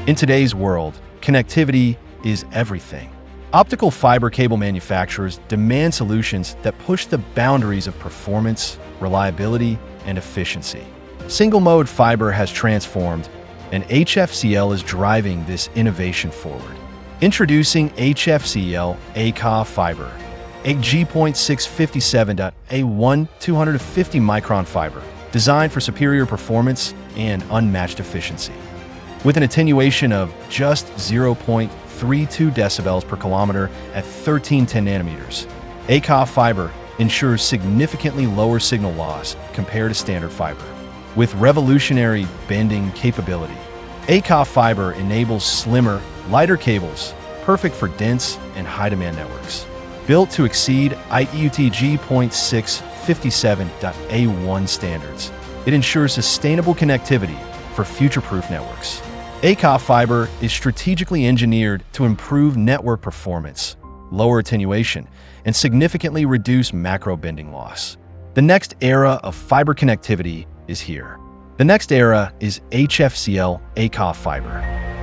In today's world, connectivity is everything. Optical fiber cable manufacturers demand solutions that push the boundaries of performance, reliability, and efficiency. Single-mode fiber has transformed, and HFCL is driving this innovation forward. Introducing HFCL ACOF Fiber, a G.657.A1 250-micron fiber designed for superior performance and unmatched efficiency. With an attenuation of just 0.32 decibels per kilometer at 1310 nanometers, ACOF fiber ensures significantly lower signal loss compared to standard fiber. With revolutionary bending capability, ACOF fiber enables slimmer, lighter cables, perfect for dense and high-demand networks. Built to exceed IEEE G.657.A1 standards, it ensures sustainable connectivity for future-proof networks. ACOF fiber is strategically engineered to improve network performance, lower attenuation, and significantly reduce macro bending loss. The next era of fiber connectivity is here. The next era is HFCL ACOF fiber.